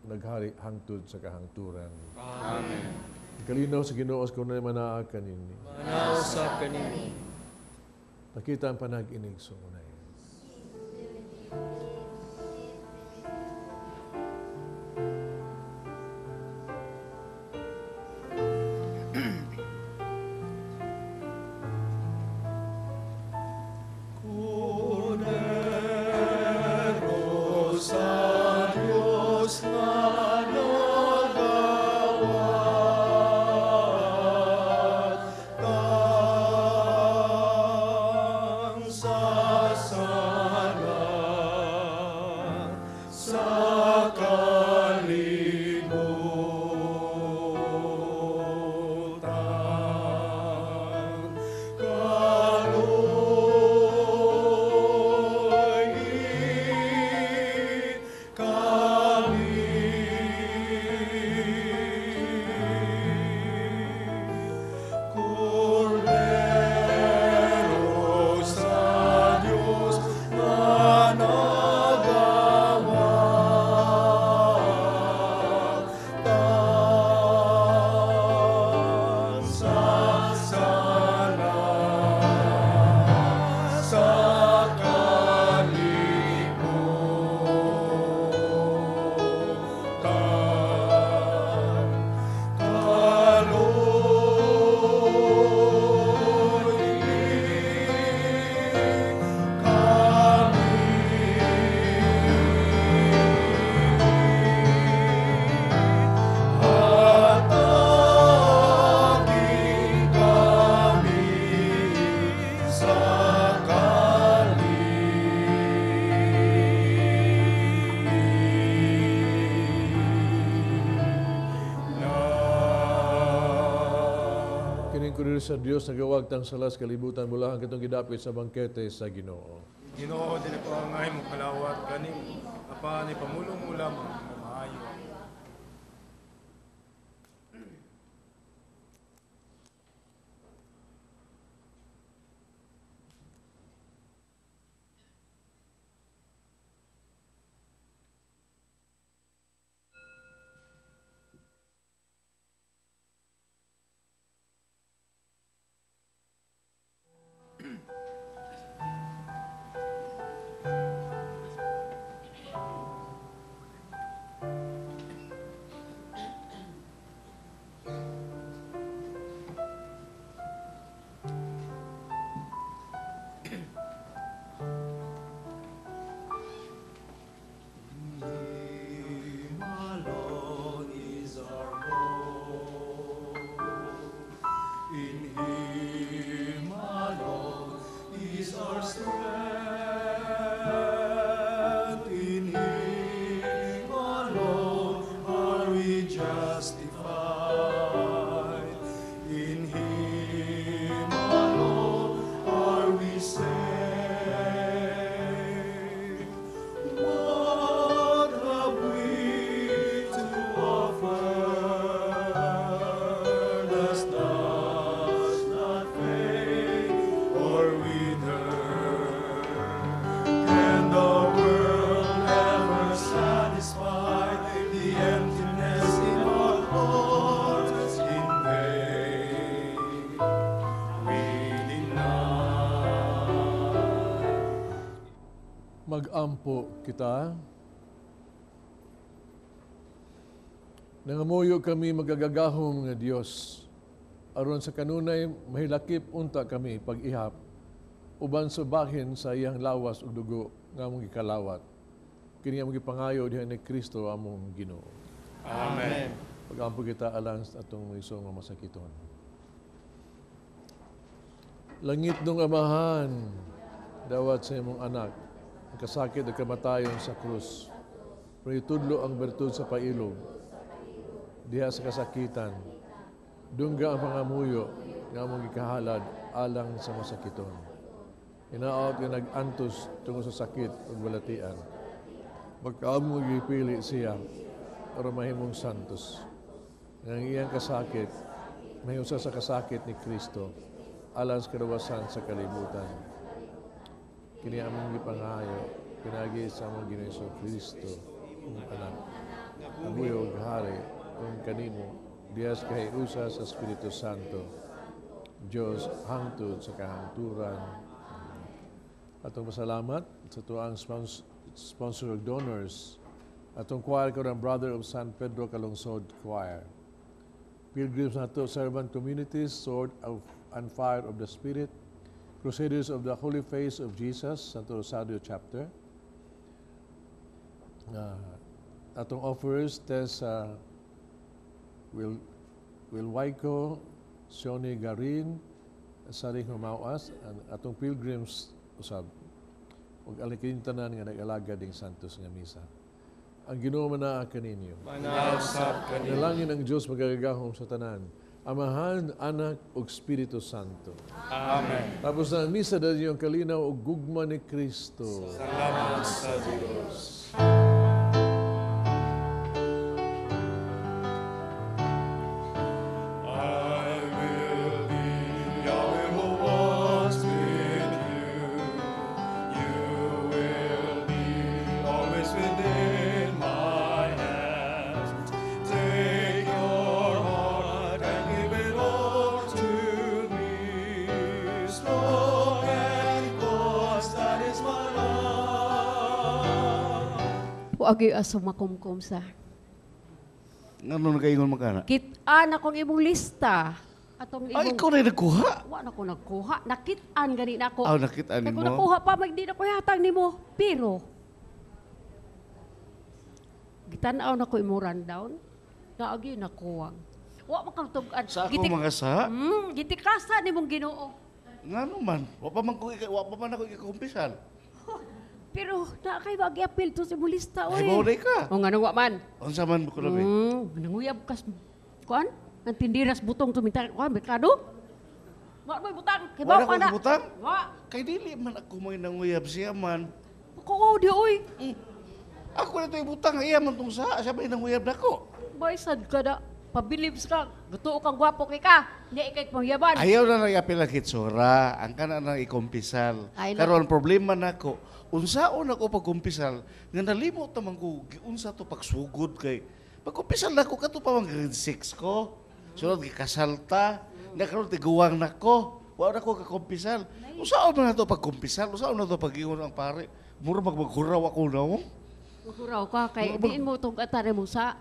S4: naghari hangtod sa kahangturan.
S8: Amen.
S4: Kalinaw sa Ginoo kung na manaa kanini.
S8: Manaw sa kanini.
S4: Pakita ang panag-inig sa unay. Sa Dios nagawag tang salas kalibutan mula ang kitong gidapit sa bangkete sa Ginoo.
S8: Ginoo, dili ko ang ay mo kalawat kaning apa ni pamulong mo lamang maayo.
S4: Mag-ampo kita. Nangamuyo kami magagagahom nga Dios. Aron sa kanunay mahilakip unta kami pag-ihap uban sa bahin sa iyang lawas ug dugo nga among gikalawat. Kini among gipangayo diha ni Kristo among Ginoo.
S8: Amen.
S4: Pag-ampo kita alang sa atong iso nga masakiton. Langit nung amahan, dawat sa imong anak, ang kasakit at kamatayon sa krus. Pero itudlo ang bertud sa pailog, diha sa kasakitan, dungga ang pangamuyo nga among gikahalad alang sa masakiton. Hinaot nga nag-antos tungod sa sakit ug balatian. Magkaamong gipili siya para mahimong santos. Ang iyang kasakit, mahiusa sa kasakit ni Kristo, alang sa kadawasan sa kalibutan. kini among gipangayo pinagi sa among Ginoong Kristo ang anak abuyog hari kung kanimo Diyos kay usa sa Espiritu Santo Diyos hangtod sa kahangturan. Atong pasalamat sa tuang sponsor of donors. Atong choir ko ng Brother of San Pedro Calungsod Choir. Pilgrims nato, servant communities, sword of and fire of the Spirit, Crusaders of the Holy Face of Jesus, Santo Rosario Chapter. Atong offers, Tessa Wilwaiko, Sione Garin, Saring Humawas, atong pilgrims usab. Ug alikin tanan nga nag-alaga ding santos nga misa. Ang Ginoo manaa kaninyo.
S8: Manausap kanimo.
S4: Dalangin ang Dios magagahom sa tanan. Amahan, Anak ug Espiritu Santo.
S8: Amen.
S4: Tapos na ang misa dahil yung kalinaw ug gugma ni Kristo.
S8: Salamat sa Diyos.
S10: Agi aso makumkum sa.
S11: Ngano nagaingon magana?
S10: Kitaan akong imong lista. Atong imong...
S11: Ay, ikaw na nagkuha?
S10: Wa na ko nagkuha. Nakitaan gani na ako.
S11: Nakitaan
S10: Kaya
S11: mo?
S10: kung nakuha pa, magdi na ko hatang ni mo. Pero, gitanaw na ko imong rundown. Naagi nakuwang. Wa makatugan.
S11: Sa ako mga sa?
S10: Gitikasa ni mong Ginoo.
S11: Ngano man? Wa pa man ako ikakumpisan.
S10: Pero na kay mag-appeal to sa mulista oy.
S11: Ay, mauday ka.
S10: O nga nang wa man.
S11: Unsa man mo ko labi?
S10: Nanguyab kas kuan? Ang tindiras butong tuminta kuan merkado? Wa may butang kay
S11: Wala
S10: ba pa na.
S11: ko butang?
S10: Wa.
S11: Kay dili man ako may nanguyab siya man.
S10: Ko di oy.
S11: Ako na ito butang iya man tong sa siya may nanguyab nako.
S10: Baisad ka da. Pabilibs ka. Gutuo kang gwapo kay ka. Nya ikay pangyaban.
S11: Ayaw na nag-apil ang kitsura. Ang kana na ikumpisal. Karon problema nako. Unsaon ako pagkumpisal nga nalimot naman ko giunsa to pagsugod kay pagkumpisal nako kato pa man grade 6 ko. Sunod gikasal ta. Nga karon tiguwang nako. Wa na ko kakumpisal. Unsaon man nato pagkumpisal? Unsaon na to pagingon ang pare? Mura magmaguraw ako na mo.
S10: Maguraw ka kay diin mo tong atare mo sa.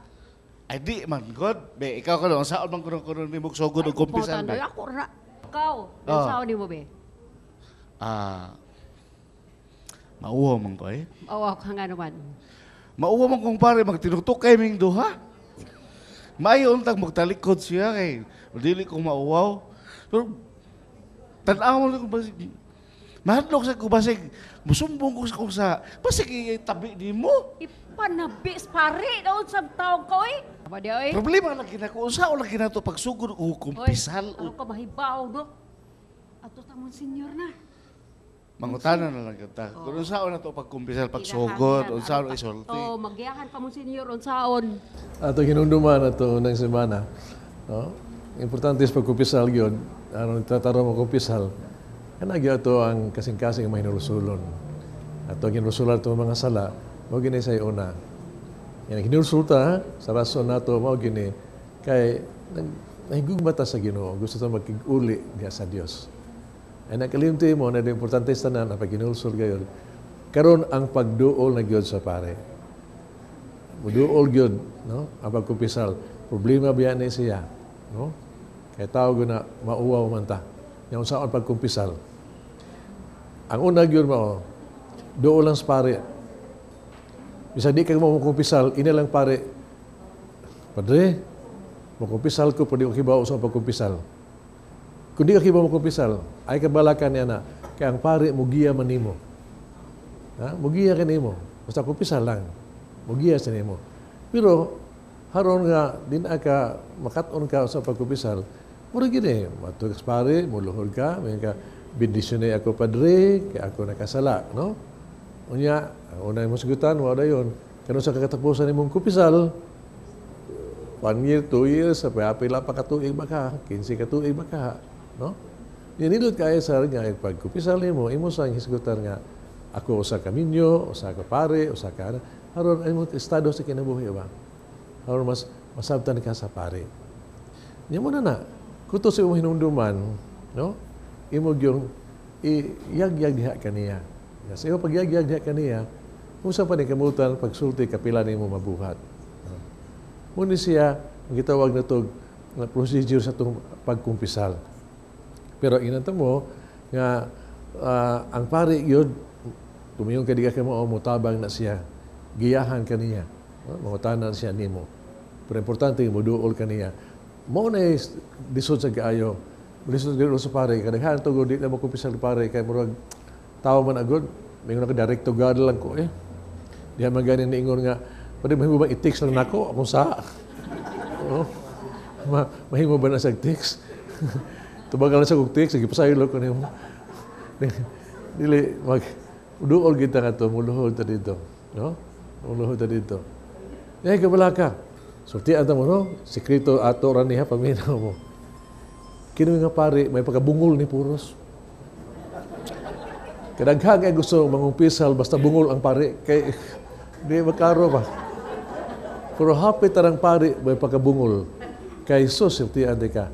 S11: Ay di man god. Be ikaw ka lang saan man kuno ni mo sugod og kumpisal ba?
S10: Ako ra. Ikaw, unsaon nimo be?
S11: Mauwa man ko eh.
S10: Mauwa ka nga naman.
S11: Mauwa man kong pare, magtinutok kay ming duha. Maayo untag magtalikod siya kay dili ko mauwaw. Pero tan-aw ko basig. Mahadlok sa ko basig. Musumbong ko sa basig tabi di mo.
S10: Ipanabis pare daw sa taong ko eh. Aba di oy.
S11: Problema na ginako unsa na ginato pagsugod o kumpisal.
S10: Ano ka mahibaw do? Ato ta mon senyor na.
S11: Mangutana na lang kita. Kung unsaon na to pagkumpisal, pagsugod, unsaon isulti.
S10: Magyahan pa mo senyor, unsaon.
S4: Ato hinunduman ato ng semana. No? Importante is pagkumpisal yun. Tataro mo kumpisal. Kanagyo ato ang kasing-kasing mahinulusulon. Ato ginusulan ato mga sala, mao gini sa una. Yan hinusulta sa rason nato mao gini kay nahigugmata sa Ginoo. Gusto ta magkig-uli diha sa Dios. Ay nakalimti mo na importante sa tanan na pag ginulsol gayon. Karon ang pagduol na gyud sa pare. Muduol gyud, no? Ang pagkumpisal. Problema biya ni siya, no? Kay tao na mauwaw man ta. Yung saan pagkumpisal. Ang una gyud mo, duol lang sa pare. Bisa di ka mo kumpisal, ina lang pare. Padre, magkumpisal ko pwede ko kibaw sa pagkumpisal. Kung di ka kibaw magkumpisal, ay kabalakan niya na, kaya ang pare, mugiya man nimo. Ha? Mugiya ka nimo. Basta kumpisal lang. Mugiya sa nimo. Pero, haron nga, din ka, makaton ka sa pagkumpisal, mura gini, matugas pare, muluhod ka, may ka, bendisyon na ako padre, kaya ako nakasala, no? Unya, una mo sagutan, wala yun. Kano sa kakatapusan ni mong kumpisal, 1 year, 2 years, pila pa katuig baka, 15 katuig baka, no? Ninindot kaya sa nga, pag kumpisal mo, imo sa hisgutan nga, ako usa ka minyo, usa ka pare, usa ka aron ay mo estado sa kinabuhi ba. Aron mas masabtan ka sa pare. Nya mo na kuto sa imong hinumduman, no? Imo gyud iyag-yag diha kaniya. Kasi imo pagyag-yag diha kaniya, usa pa ni kamutan pagsulti kapila nimo mabuhat. Muna siya ang gitawag na to na procedure sa itong pagkumpisal. Pero inanta mo nga ang pare yun, tumiyong kadiga ka mo o mutabang na siya, giyahan kaniya, mangutanan siya nimo. Pero importante, muduol kaniya. Mo na disod sa kaayo, disod sa pare, kadaghan to di na mo kumpisal pare, kay murag tao man agod, may nga direct to God lang ko Diha man ganin niingon nga, pwede mahimo ba i-text lang nako akong sa? Mahimo ba na sa text? Tubagal na sa kong text, nagipasaylo ko nimo. Dili duol kita nga to, muluhod ta dito, no? Muluhod ta dito. Kabala ka. Sultian ta mo, no? Sekreto ato ra niya paminaw mo. Kini nga pare, may pagkabungol ni puros. Kadaghan ay gusto mangumpisal basta bungol ang pare kay di makaro ba. Pero hapit tarang pare may pagkabungol. Kay sus sultian ka.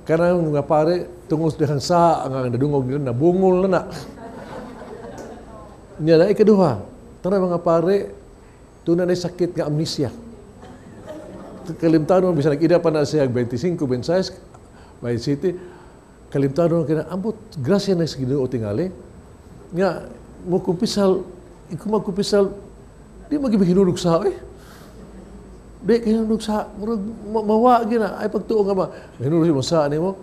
S4: Kanang nga pare tungod dihang sa ang nadungog yun nabungol na. Nya na ikaduha, tara mga pare tunan ay sakit nga amnesia. Kalimtanon bisan nag-ida pa na siya 25, 26, 27, kalimtanon kina ambot grasya na sa Ginoo tingali. Nga mo kumpisal, iko magkumpisal di maghihinulog sa Di hinulog sa mawa gina ay pagtuo nga ba hinulog mo sa nimo.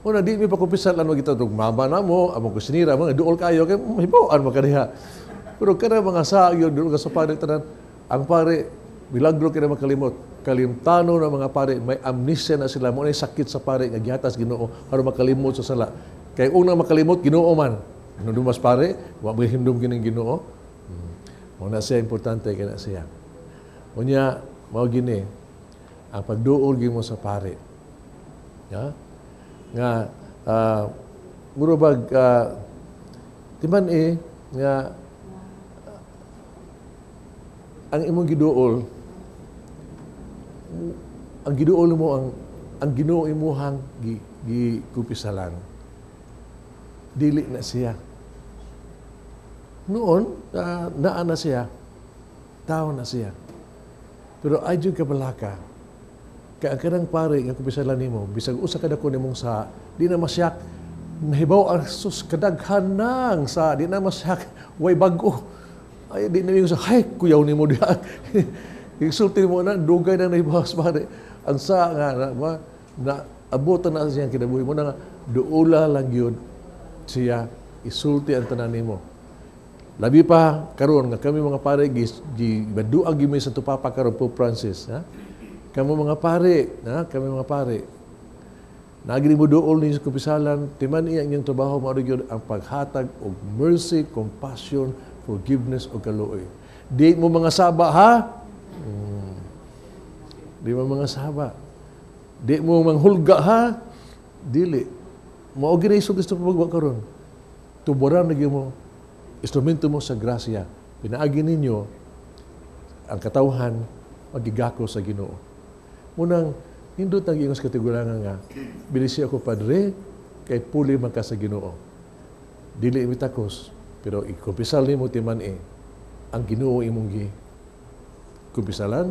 S4: Una di mi pa kumpisal ano kita tug mama na mo among kusinira mga duol kayo kay mahibawan makadiha. Pero kada mga sa gyud duol ka sa pare tanan ang pare milagro kina makalimot. Kalimtano na mga pare may amnesia na sila mo na sakit sa pare nga gihatas Ginoo aron makalimot sa sala. Kay unang makalimot Ginoo man. Dumas pare, wa mahimdum kining Ginoo. Mo na siya importante kana siya. Unya mao gini ang pagduol gimo sa pare. Ya? Nga murabag timan nga ang imong giduol ang giduol mo ang Ginoo imuhang gikupisalan. Dili na siya. Noon, naa na siya. Tao na siya. Pero ayun ka balaka. Kaya ang kanang pare, nga kupisalan nimo, bisag usa ka dako nimong sa, di na masyak, nahibaw ang sus, kadaghanang sa, di na masyak, way bago. Ay, di na yung sa, hay, kuyaw nimo diha. Isulti mo na, dugay na nahibaw sa pare. Ang sa nga, na abutan na siya kinabuhi mo na nga, duula lang yun siya isulti ang tanan nimo. Labi pa karon nga kami mga pare gibaduang gimi sa tupapa karon Pope Francis, ha? Kamo mga pare, ha? Kami mga pare. Nagiri mo duol ni sa kumpisalan, timan iya ang trabaho mao gyud ang paghatag og mercy, compassion, forgiveness ug kaluoy. Di mo mga saba ha? Di mo mga saba. Di mo manghulga ha? Dili. Mao gini Isus Kristo pagwa karon. Tuboran lagi mo instrumento mo sa grasya. Pinaagi ninyo ang katawhan magigako sa Ginoo. Munang hindot ang ingos katigurangan nga bilisi ako padre kay puli man ka sa Ginoo. Dili imitakos pero ikumpisal nimo timan ang Ginoo imong kumpisalan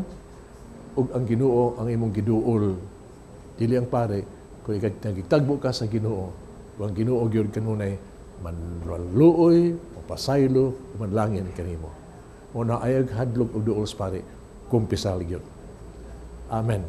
S4: ug ang Ginoo ang imong giduol. Dili ang pare kung nagitagbo ka sa Ginoo, ang Ginoo gyud kanunay manluoy, pasaylo, manlangin kanimo. Mo na ayag hadlok og duol sa pare, kumpisal gyud. Amen.